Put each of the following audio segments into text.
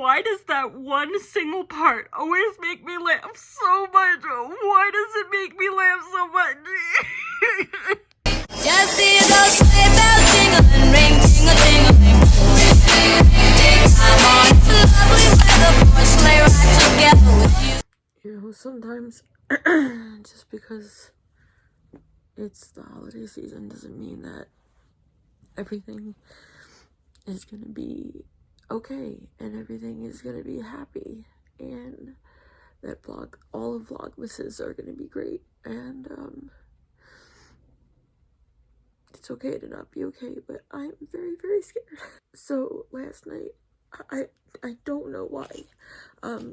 Why does that one single part always make me laugh so much? Why does it make me laugh so much? Just see those sleigh bells jingling, ring, tingle-tingling. I'm on to lovely weather for a sleigh ride together with you. You know, sometimes just because it's the holiday season doesn't mean that everything is gonna be okay and everything is gonna be happy and that all of Vlogmases are gonna be great, and it's okay to not be okay, but I'm very, very scared. So last night, I don't know why.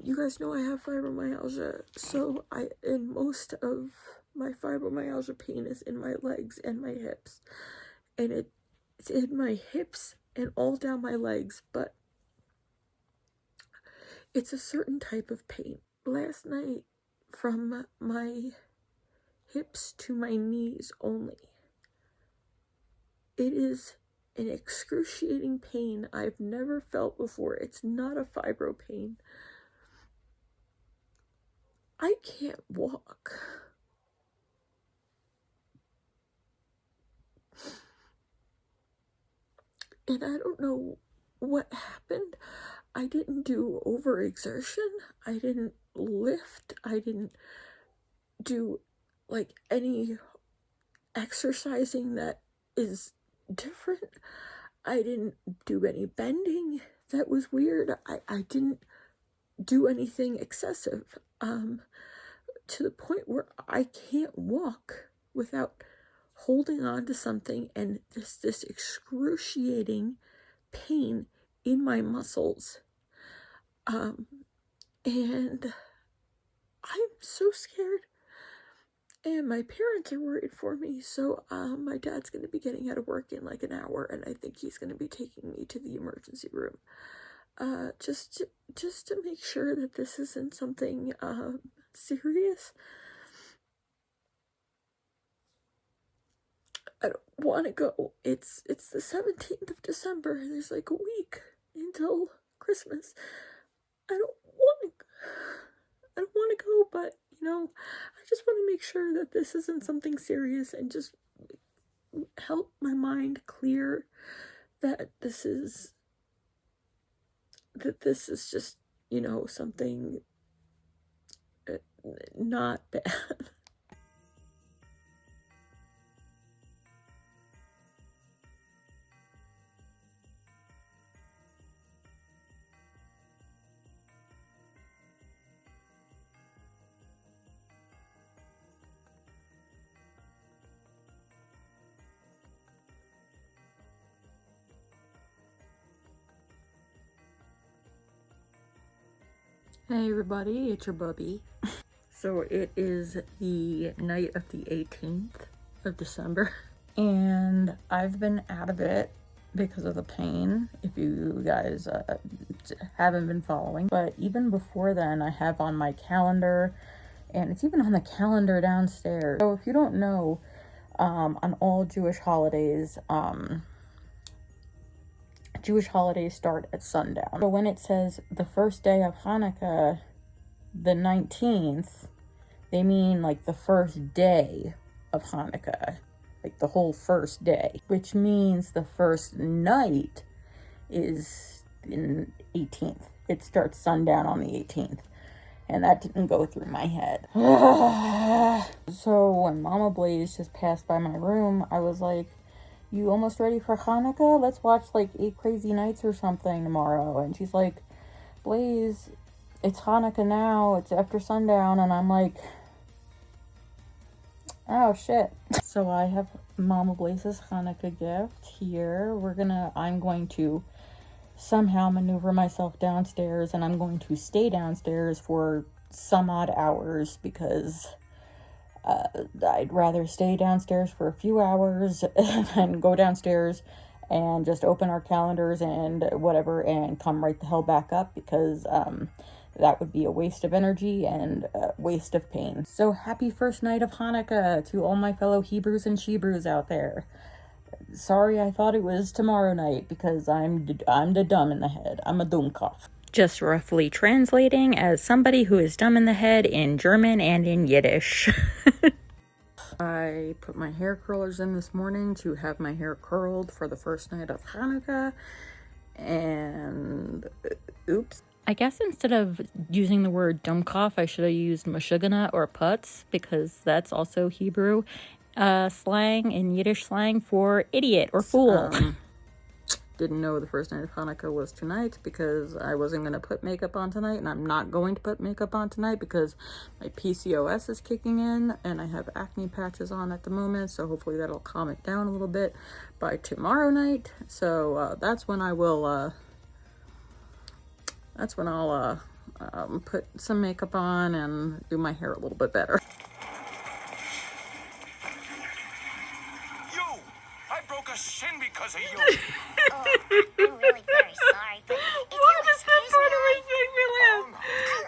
You guys know I have fibromyalgia, so and most of my fibromyalgia pain is in my legs and my hips, and it's in my hips and all down my legs, but it's a certain type of pain. Last night, from my hips to my knees only, it is an excruciating pain I've never felt before. It's not a fibro pain. I can't walk. And I don't know what happened. I didn't do overexertion. I didn't lift. I didn't do like any exercising that is different. I didn't do any bending that was weird. I didn't do anything excessive to the point where I can't walk without holding on to something, and this excruciating pain in my muscles, and I'm so scared, and my parents are worried for me. So my dad's going to be getting out of work in like an hour, and I think he's going to be taking me to the emergency room just to make sure that this isn't something serious. I don't want to go. It's the 17th of December. There's like a week until Christmas. I don't want to go, but you know, I just want to make sure that this isn't something serious and just help my mind clear that this is just, you know, something not bad. Hey everybody, it's your bubby. So it is the night of the 18th of December, and I've been out of it because of the pain, if you guys haven't been following. But even before then, I have on my calendar, and it's even on the calendar downstairs. So if you don't know, on all Jewish holidays start at sundown. So when it says the first day of Hanukkah, the 19th, they mean like the first day of Hanukkah, like the whole first day, which means the first night is in 18th. It starts sundown on the 18th, and that didn't go through my head. So when Mama Blaze just passed by my room, I was like, you almost ready for Hanukkah? Let's watch like 8 Crazy Nights or something tomorrow. And she's like, Blaze, it's Hanukkah now. It's after sundown. And I'm like, oh shit. So I have Mama Blaze's Hanukkah gift here. I'm going to somehow maneuver myself downstairs, and I'm going to stay downstairs for some odd hours because I'd rather stay downstairs for a few hours than go downstairs and just open our calendars and whatever and come right the hell back up, because that would be a waste of energy and a waste of pain. So happy first night of Hanukkah to all my fellow Hebrews and Shebrews out there. Sorry, I thought it was tomorrow night because I'm the dumb in the head. I'm a Dumkopf. Just roughly translating as somebody who is dumb in the head in German and in Yiddish. I put my hair curlers in this morning to have my hair curled for the first night of Hanukkah, and oops. I guess instead of using the word dummkopf, I should have used mashugana or putz, because that's also Hebrew slang and Yiddish slang for idiot or fool. Didn't know the first night of Hanukkah was tonight because I wasn't going to put makeup on tonight, and I'm not going to put makeup on tonight because my PCOS is kicking in and I have acne patches on at the moment, so hopefully that'll calm it down a little bit by tomorrow night. So that's when I will put some makeup on and do my hair a little bit better. I broke a shin because of you. Oh, I'm really very sorry, but if Why you does that excuse part me, always make me laugh?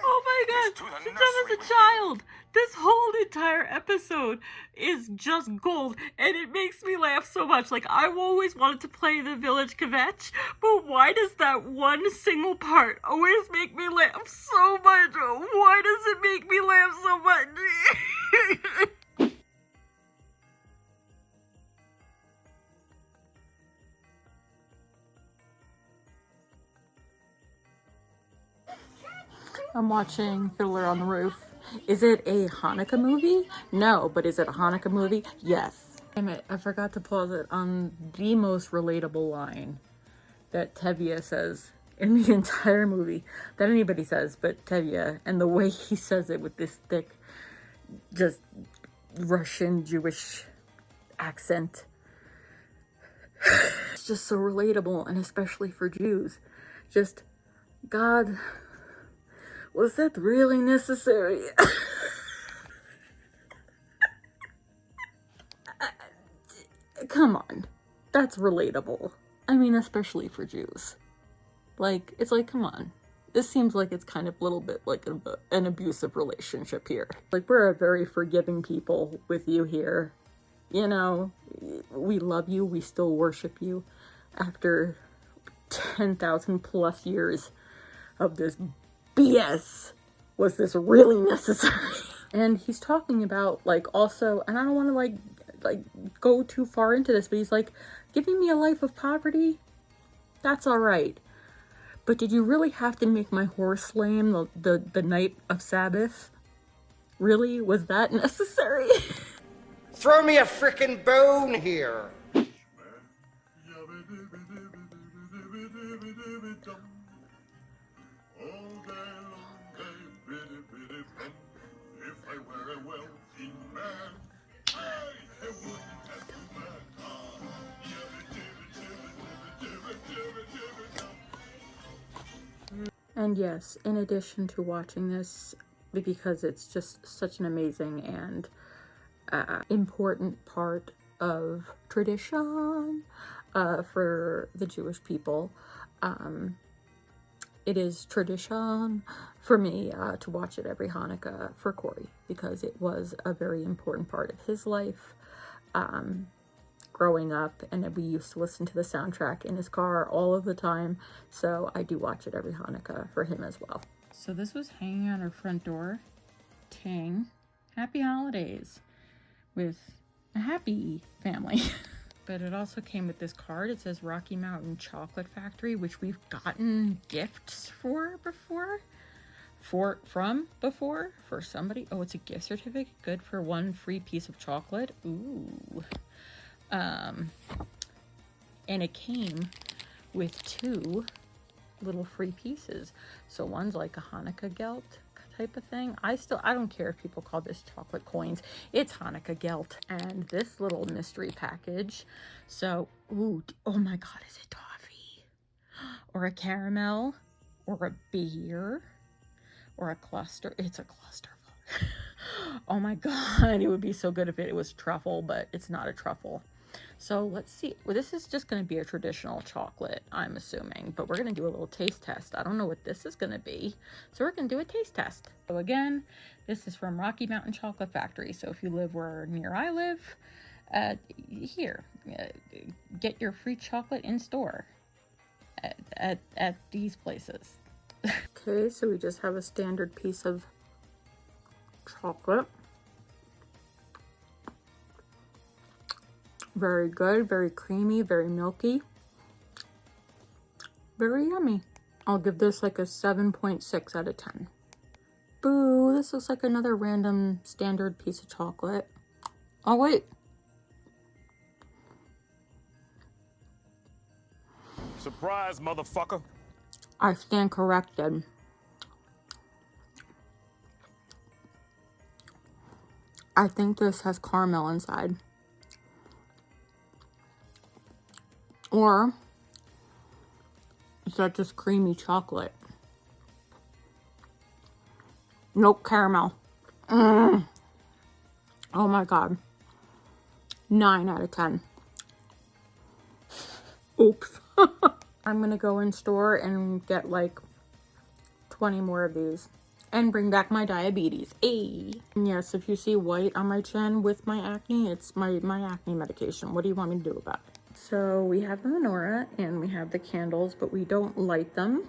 Oh my god, since I was a child, this whole entire episode is just gold, and it makes me laugh so much. Like, I've always wanted to play the village kvetch, but why does that one single part always make me laugh so much? Why does it make me laugh so much? I'm watching Fiddler on the Roof. Is it a Hanukkah movie? No, but is it a Hanukkah movie? Yes. Damn it, I forgot to pause it on the most relatable line that Tevye says in the entire movie. That anybody says, but Tevye. And the way he says it with this thick, just Russian Jewish accent. It's just so relatable, and especially for Jews. Just, God... was that really necessary? Come on. That's relatable. I mean, especially for Jews. Like, it's like, come on. This seems like it's kind of a little bit like an abusive relationship here. Like, we're a very forgiving people with you here. You know, we love you. We still worship you. After 10,000 plus years of this BS, was this really necessary? And he's talking about, like, also, and I don't want to like go too far into this, but he's like, giving me a life of poverty, that's all right, but did you really have to make my horse lame the night of Sabbath? Really? Was that necessary? Throw me a frickin' bone here. And yes, in addition to watching this, because it's just such an amazing and important part of tradition for the Jewish people, it is tradition for me to watch it every Hanukkah for Corey, because it was a very important part of his life growing up, and we used to listen to the soundtrack in his car all of the time, so I do watch it every Hanukkah for him as well. So this was hanging on our front door. Ting, happy holidays with a happy family. But it also came with this card. It says Rocky Mountain Chocolate Factory, which we've gotten gifts for before. For somebody. Oh, it's a gift certificate. Good for one free piece of chocolate. Ooh. And it came with 2 little free pieces. So one's like a Hanukkah gelt type of thing. I don't care if people call this chocolate coins. It's Hanukkah gelt. And this little mystery package. So, ooh, oh my God, is it toffee? Or a caramel? Or a beer? Or a cluster? It's a cluster. Oh my God, it would be so good if it was truffle, but it's not a truffle. So let's see. Well, this is just going to be a traditional chocolate, I'm assuming, but we're going to do a little taste test. I don't know what this is going to be, so we're going to do a taste test. So again, this is from Rocky Mountain Chocolate Factory. So if you live where near I live, get your free chocolate in store at these places. Okay, so we just have a standard piece of chocolate. Very good, very creamy, very milky. Very yummy. I'll give this like a 7.6 out of 10. Boo, this looks like another random standard piece of chocolate. Oh, wait. Surprise, motherfucker. I stand corrected. I think this has caramel inside. Or is that just creamy chocolate? Nope, caramel. Oh my god. 9 out of 10. Oops. I'm gonna go in store and get like 20 more of these and bring back my diabetes. Hey. And yes, if you see white on my chin with my acne, it's my acne medication. What do you want me to do about it? So we have the menorah and we have the candles, but we don't light them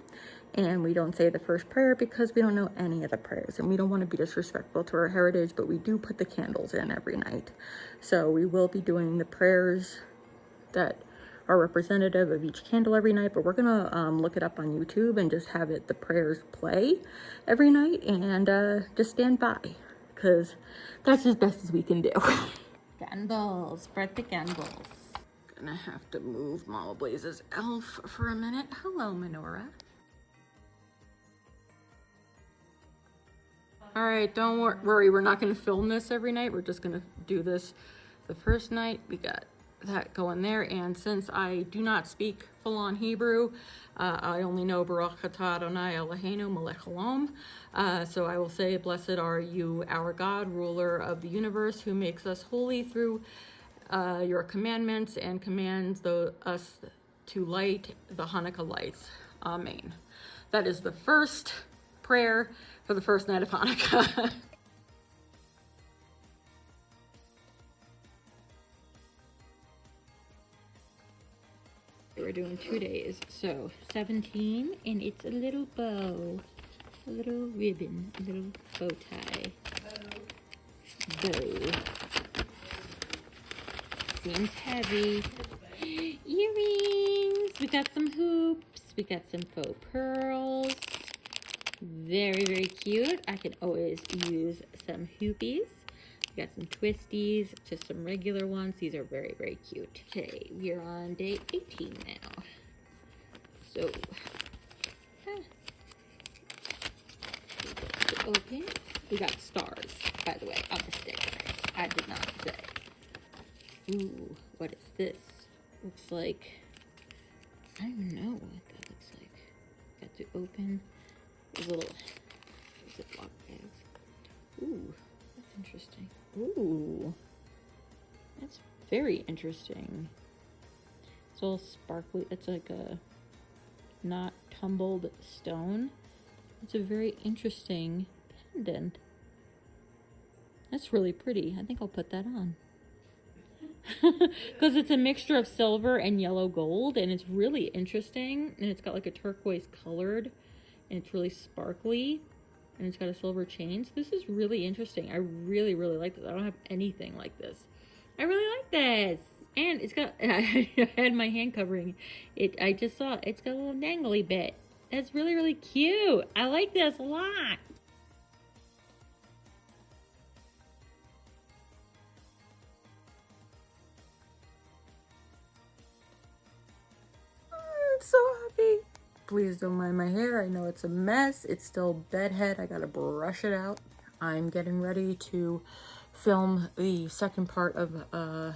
and we don't say the first prayer because we don't know any of the prayers and we don't want to be disrespectful to our heritage, but we do put the candles in every night. So we will be doing the prayers that are representative of each candle every night, but we're gonna look it up on YouTube and just have the prayers play every night and just stand by because that's as best as we can do. Candles, spread the candles. Gonna have to move Mama Blaze's elf for a minute. Hello, Menorah. All right, don't worry, we're not gonna film this every night. We're just gonna do this the first night. We got that going there, and since I do not speak full-on Hebrew, I only know Baruch Atah Adonai Eloheinu Melech Haolam, so I will say, blessed are you, our God, ruler of the universe, who makes us holy through your commandments and commands us to light the Hanukkah lights. Amen. That is the first prayer for the first night of Hanukkah. We're doing 2 days, so 17, and it's a little bow, a little ribbon, a little bow tie. Bow. Seems heavy. Earrings. We got some hoops. We got some faux pearls. Very, very cute. I can always use some hoopies. We got some twisties, just some regular ones. These are very, very cute. Okay, we are on day 18 now. So, open. We got stars, by the way, on the sticker. I did not say. Ooh, what is this? Looks like, I don't even know what that looks like. Got to open. There's a little Ziploc bags. Ooh, that's interesting. Ooh, that's very interesting. It's all sparkly. It's like a not tumbled stone. It's a very interesting pendant. That's really pretty. I think I'll put that on. Because it's a mixture of silver and yellow gold, and it's really interesting, and it's got like a turquoise colored, and it's really sparkly, and it's got a silver chain. So this is really interesting. I really, really like this. I don't have anything like this. I really like this. And it's got, I had my hand covering it. I just saw it's got a little dangly bit. That's really, really cute. I like this a lot. I'm so happy. Please don't mind my hair. I know it's a mess. It's still bedhead. I gotta brush it out. I'm getting ready to film the second part of a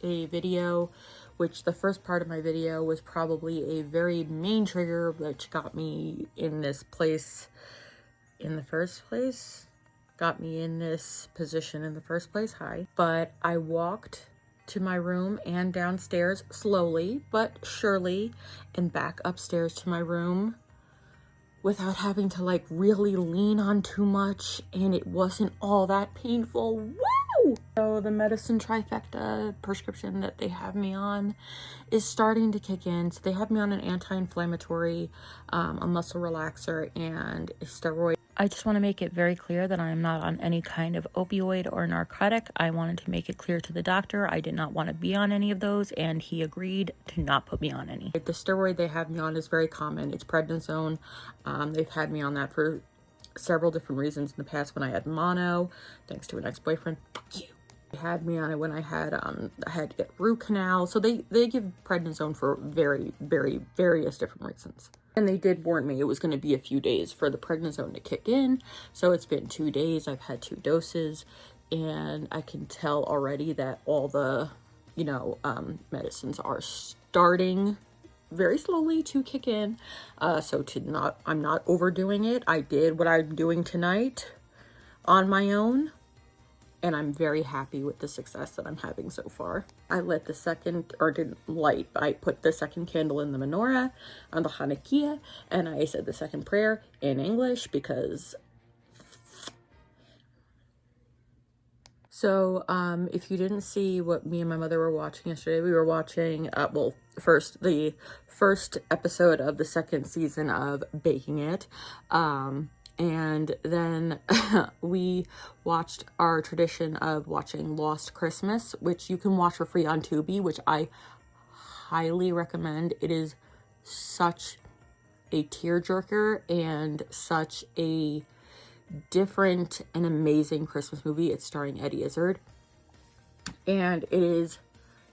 video, which the first part of my video was probably a very main trigger which got me in this place in the first place. Got me in this position in the first place. Hi. But I walked to my room and downstairs slowly but surely and back upstairs to my room without having to like really lean on too much, and it wasn't all that painful. Woo! Woo! So the medicine trifecta prescription that they have me on is starting to kick in. So they have me on an anti-inflammatory, a muscle relaxer, and a steroid. I just want to make it very clear that I am not on any kind of opioid or narcotic. I wanted to make it clear to the doctor I did not want to be on any of those, and he agreed to not put me on any. The steroid they have me on is very common. It's prednisone. They've had me on that for several different reasons in the past when I had mono, thanks to an ex-boyfriend. Fuck you. They had me on it when I had to get root canal. So they give prednisone for very various different reasons. And they did warn me it was going to be a few days for the prednisone to kick in. So it's been 2 days. I've had 2 doses, and I can tell already that all the, medicines are starting very slowly to kick in. So I'm not overdoing it. I did what I'm doing tonight on my own, and I'm very happy with the success that I'm having so far. I lit the second, or didn't light, I put the second candle in the menorah on the Hanukkah, and I said the second prayer in English because... So, if you didn't see what me and my mother were watching yesterday, we were watching, the first episode of the second season of Baking It. And then we watched our tradition of watching Lost Christmas, which you can watch for free on Tubi, which I highly recommend. It is such a tearjerker and such a different and amazing Christmas movie. It's starring Eddie Izzard, and it is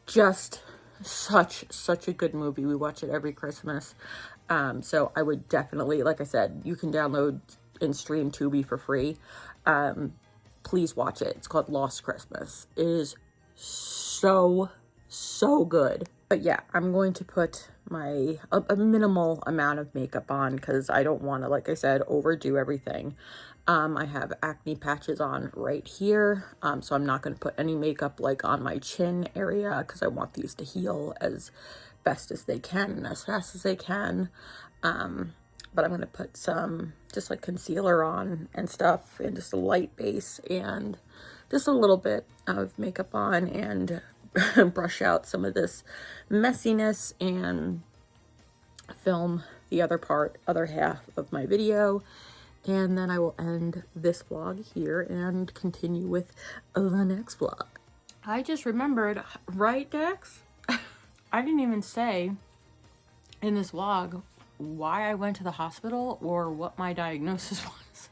just such a good movie. We watch it every Christmas. So I would definitely, like I said, you can download and stream Tubi for free. Please watch it. It's called Lost Christmas. It is so good. But yeah, I'm going to put a minimal amount of makeup on because I don't want to, like I said, overdo everything. I have acne patches on right here, so I'm not going to put any makeup like on my chin area because I want these to heal as best as they can and as fast as they can. But I'm going to put some just like concealer on and stuff, and just a light base and just a little bit of makeup on, and brush out some of this messiness and film the other half of my video. And then I will end this vlog here and continue with the next vlog. I just remembered, right, Dex? I didn't even say in this vlog why I went to the hospital or what my diagnosis was.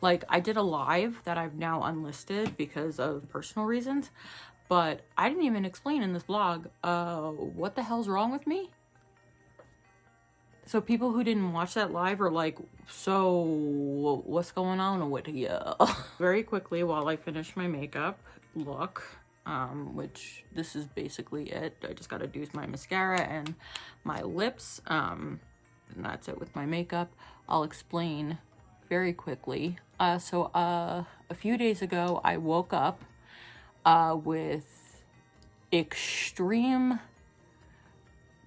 Like, I did a live that I've now unlisted because of personal reasons, but I didn't even explain in this vlog what the hell's wrong with me. So people who didn't watch that live are like, so what's going on with you? Very quickly, while I finish my makeup look, which this is basically it. I just got to do my mascara and my lips. And that's it with my makeup. I'll explain very quickly. So a few days ago, I woke up with extreme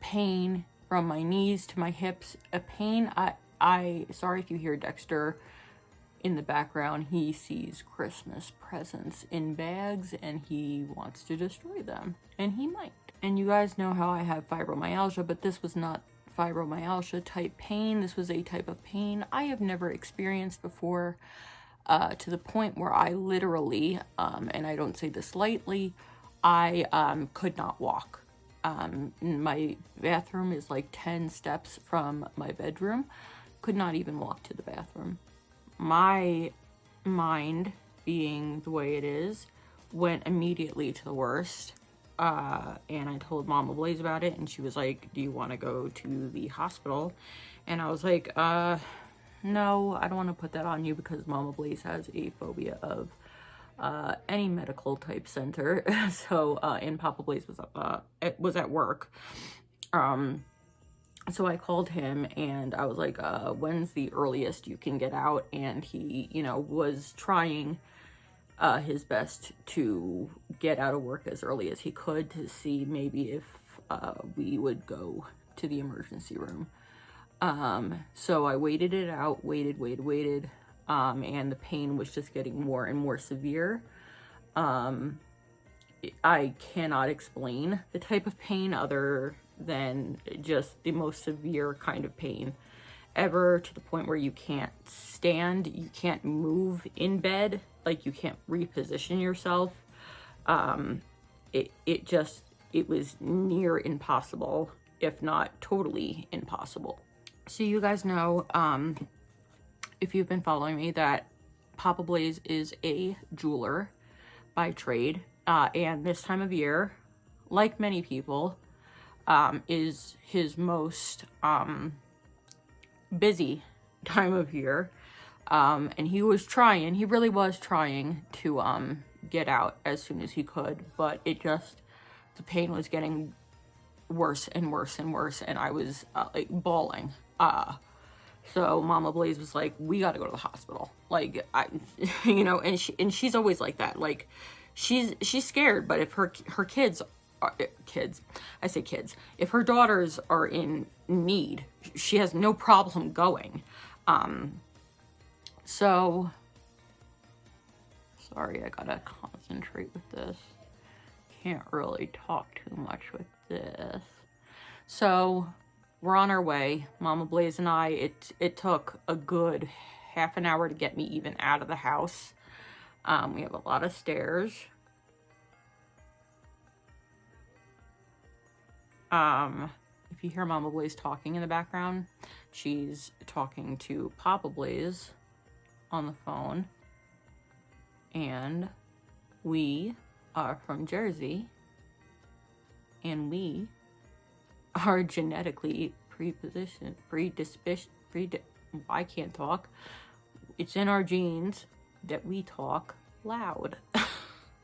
pain from my knees to my hips, a pain. Sorry if you hear Dexter in the background. He sees Christmas presents in bags and he wants to destroy them, and he might. And you guys know how I have fibromyalgia, but this was not fibromyalgia type pain. This was a type of pain I have never experienced before, to the point where I literally, and I don't say this lightly, I could not walk. My bathroom is like 10 steps from my bedroom. Could not even walk to the bathroom. My mind, being the way it is, went immediately to the worst. And I told Mama BLAIZE about it, and she was like, do you want to go to the hospital? And I was like, no, I don't want to put that on you, because Mama BLAIZE has a phobia of any medical type center. So and Papa BLAIZE was at work. So I called him and I was like, when's the earliest you can get out? And he, was trying his best to get out of work as early as he could, to see maybe if we would go to the emergency room. So I waited it out, waited, and the pain was just getting more and more severe. I cannot explain the type of pain other than just the most severe kind of pain ever, to the point where you can't stand, you can't move in bed, like you can't reposition yourself. It was near impossible, if not totally impossible. So you guys know, if you've been following me, that Papa Blaze is a jeweler by trade, and this time of year, like many people, is his most busy time of year, and he really was trying to get out as soon as he could, but the pain was getting worse and worse and worse, and I was like bawling. So Mama Blaze was like, we got to go to the hospital. Like, and she's always like that. Like, she's scared, but if her kids, I say kids, if her daughters are in need, she has no problem going. So, sorry, I gotta concentrate with this. Can't really talk too much with this. So, we're on our way. Mama Blaze and I, it took a good half an hour to get me even out of the house. We have a lot of stairs. If you hear Mama Blaze talking in the background, she's talking to Papa Blaze on the phone. And we are from Jersey, and we are genetically I can't talk. It's in our genes that we talk loud.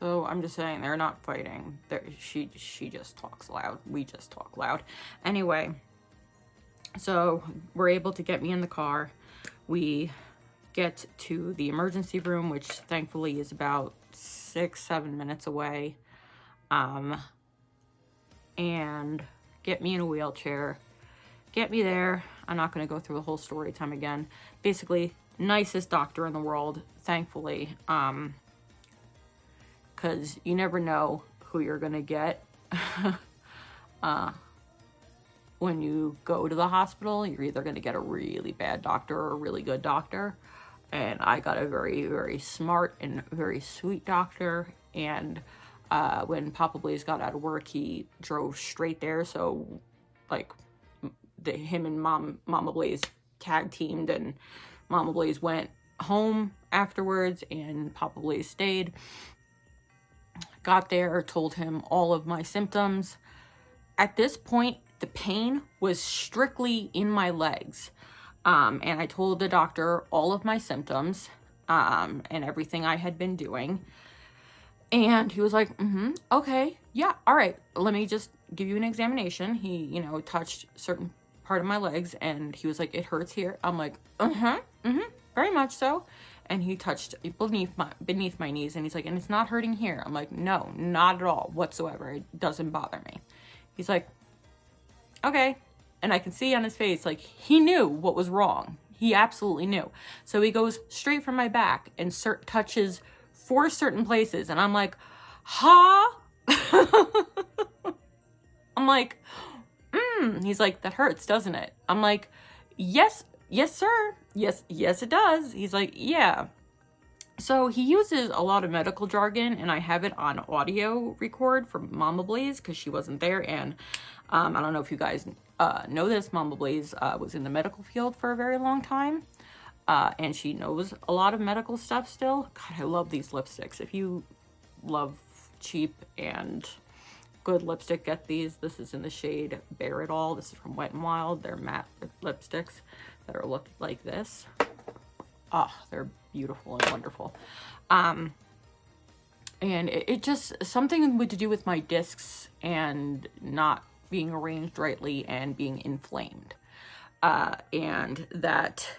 So I'm just saying, they're not fighting. She just talks loud. We just talk loud. Anyway, so we're able to get me in the car. We get to the emergency room, which thankfully is about 6-7 minutes away. And get me in a wheelchair. Get me there. I'm not going to go through the whole story time again. Basically, nicest doctor in the world, thankfully. Because you never know who you're going to get when you go to the hospital. You're either going to get a really bad doctor or a really good doctor. And I got a very, very smart and very sweet doctor. And when Papa Blaze got out of work, he drove straight there. So, like, him and Mama Blaze tag teamed, and Mama Blaze went home afterwards, and Papa Blaze stayed. Got there, told him all of my symptoms. At this point, the pain was strictly in my legs. And I told the doctor all of my symptoms, and everything I had been doing. And he was like, okay, yeah, all right, let me just give you an examination. He, touched certain part of my legs, and he was like, it hurts here. I'm like, very much so. And he touched beneath my knees, and he's like, and it's not hurting here. I'm like, no, not at all whatsoever. It doesn't bother me. He's like, okay. And I can see on his face, like, he knew what was wrong. He absolutely knew. So he goes straight from my back and touches 4 certain places. And I'm like, huh? I'm like, He's like, that hurts, doesn't it? I'm like, yes, sir. Yes, it does. He's like, yeah. So he uses a lot of medical jargon, and I have it on audio record from Mama Blaze because she wasn't there. And I don't know if you guys know this. Mama Blaze was in the medical field for a very long time. And she knows a lot of medical stuff still. God, I love these lipsticks. If you love cheap and good lipstick, get these. This is in the shade Bare It All. This is from Wet n Wild. They're matte lipsticks that are look like this. They're beautiful and wonderful. And it just, something to do with my discs and not being arranged rightly and being inflamed. And that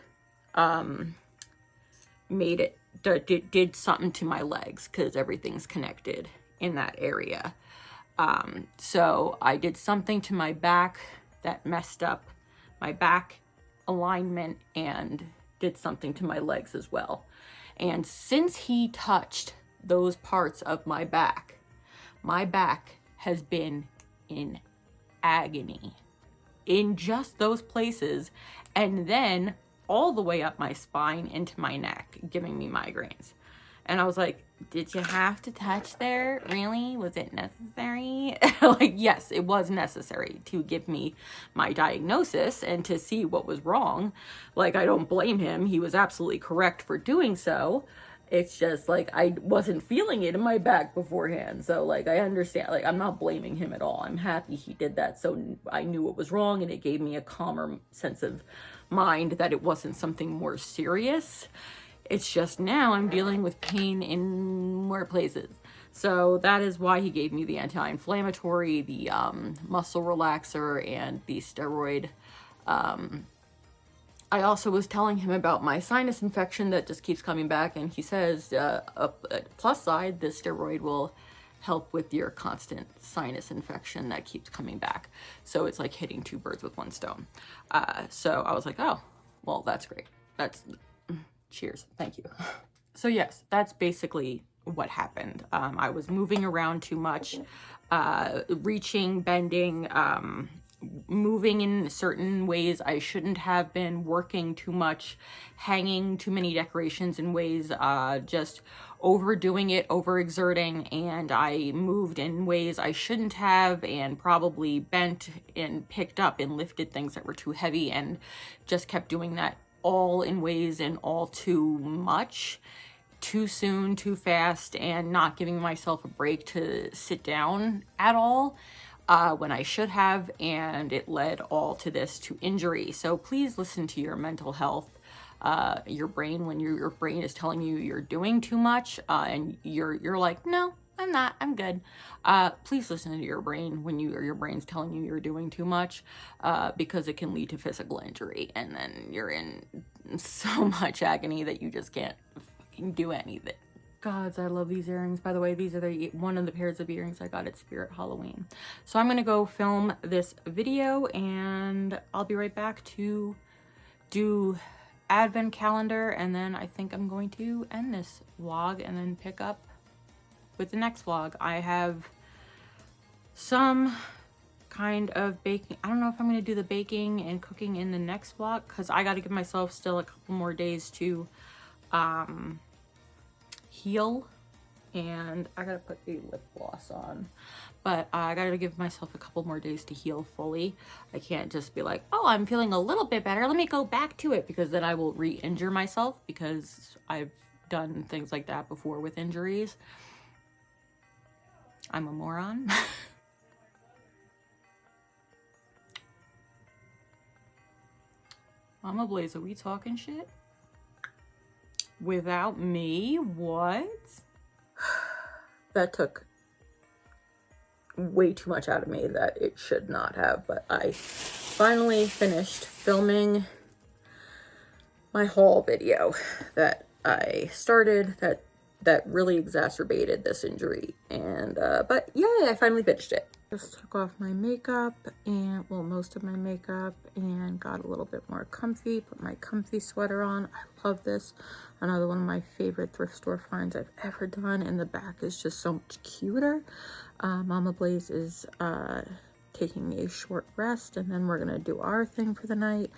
made it, did something to my legs because everything's connected in that area. So I did something to my back that messed up my back alignment and did something to my legs as well. And since he touched those parts of my back has been in agony in just those places, and then all the way up my spine into my neck, giving me migraines. And I was like, did you have to touch there? Really? Was it necessary? Like, yes, it was necessary to give me my diagnosis and to see what was wrong. Like, I don't blame him. He was absolutely correct for doing so. It's just like, I wasn't feeling it in my back beforehand. So like, I understand, like, I'm not blaming him at all. I'm happy he did that. So I knew what was wrong, and it gave me a calmer sense of mind that it wasn't something more serious. It's just now I'm dealing with pain in more places. So that is why he gave me the anti-inflammatory, the muscle relaxer, and the steroid. I also was telling him about my sinus infection that just keeps coming back, and he says, plus side, this steroid will help with your constant sinus infection that keeps coming back. So it's like hitting two birds with one stone. So I was like, oh, well, that's great. That's, cheers, thank you. So yes, that's basically what happened. I was moving around too much, reaching, bending, moving in certain ways I shouldn't have been, working too much, hanging too many decorations in ways, just overdoing it, overexerting, and I moved in ways I shouldn't have, and probably bent and picked up and lifted things that were too heavy, and just kept doing that all in ways and all too much, too soon, too fast, and not giving myself a break to sit down at all. When I should have, and it led all to this, to injury. So please listen to your mental health, your brain, when your brain is telling you you're doing too much, and you're like, no, I'm not, I'm good. Please listen to your brain when your brain's telling you you're doing too much, because it can lead to physical injury, and then you're in so much agony that you just can't fucking do anything. Gods, I love these earrings. By the way, these are one of the pairs of earrings I got at Spirit Halloween. So I'm gonna go film this video, and I'll be right back to do advent calendar, and then I think I'm going to end this vlog and then pick up with the next vlog. I have some kind of baking. I don't know if I'm gonna do the baking and cooking in the next vlog, because I gotta give myself still a couple more days to heal, and I gotta put the lip gloss on, but I gotta give myself a couple more days to heal fully. I can't just be like, oh, I'm feeling a little bit better, let me go back to it, because then I will re-injure myself, because I've done things like that before with injuries. I'm a moron. Mama Blaze, are we talking shit? Without me? What? That took way too much out of me that it should not have, but I finally finished filming my haul video that I started that really exacerbated this injury, and but yeah, I finally finished it. Just took off my makeup, and well, most of my makeup, and got a little bit more comfy, put my comfy sweater on. I love this. Another one of my favorite thrift store finds I've ever done, and the back is just so much cuter. Mama Blaze is taking a short rest, and then we're gonna do our thing for the night.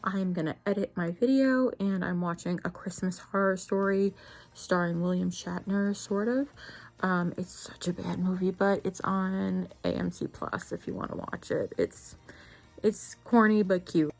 I'm gonna edit my video, and I'm watching A Christmas Horror Story starring William Shatner, sort of. It's such a bad movie, but it's on AMC Plus if you want to watch it. It's corny but cute.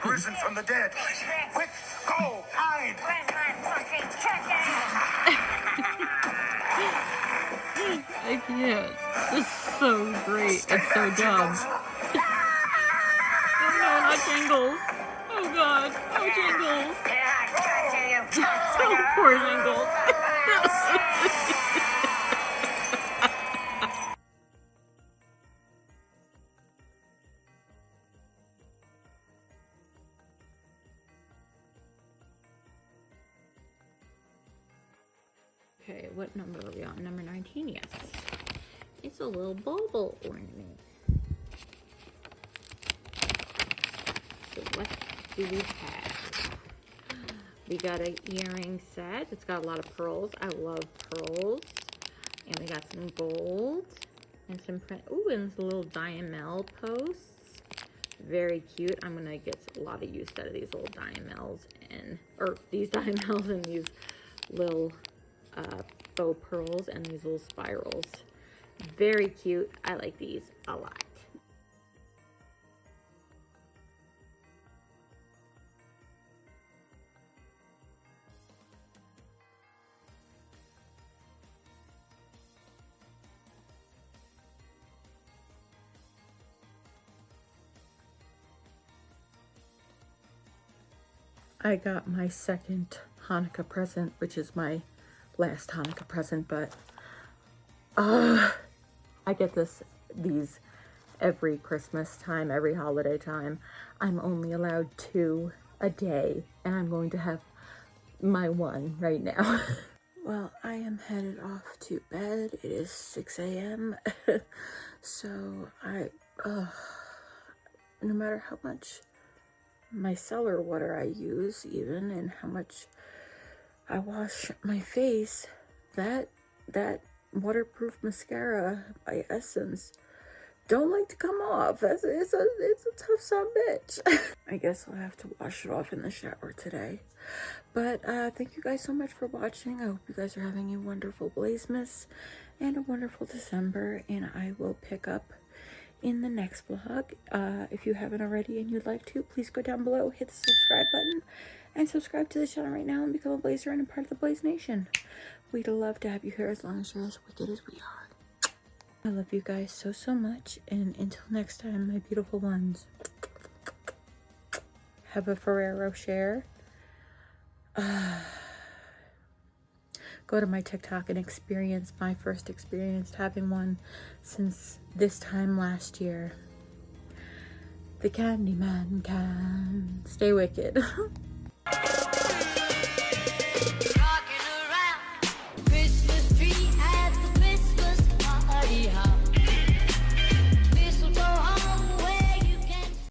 Risen from the dead. Quick, go, hide. Where's my fucking turkey? I can't. It's so great. It's so dumb. Oh no, not Jingles. Oh god. Oh, Jingles. Oh, poor Jingles. Okay, what number are we on? Number 19, yes. It's a little bauble ornament. So what do we have? We got an earring set. It's got a lot of pearls. I love pearls. And we got some gold and some print. Ooh, and some little diamel posts. Very cute. I'm gonna get a lot of use out of these little diamels and these diamels and these little faux pearls and these little spirals. Very cute. I like these a lot. I got my second Hanukkah present, which is my last Hanukkah present, but I get these every Christmas time, every holiday time. I'm only allowed 2 a day, and I'm going to have my one right now. Well, I am headed off to bed. It is 6 a.m. So no matter how much micellar water I use even, and how much I wash my face, that waterproof mascara by Essence don't like to come off. It's a tough son of a bitch. I guess I'll have to wash it off in the shower today. But thank you guys so much for watching. I hope you guys are having a wonderful Blazemas and a wonderful December, and I will pick up in the next vlog. If you haven't already and you'd like to, please go down below, hit the subscribe button, and subscribe to the channel right now and become a Blazer and a part of the Blaze Nation. We'd love to have you here as long as you're as wicked as we are. I love you guys so much, and until next time, my beautiful ones, have a Ferrero share. Go to my TikTok and experience my first experience having one since this time last year. The Candyman can. Stay wicked.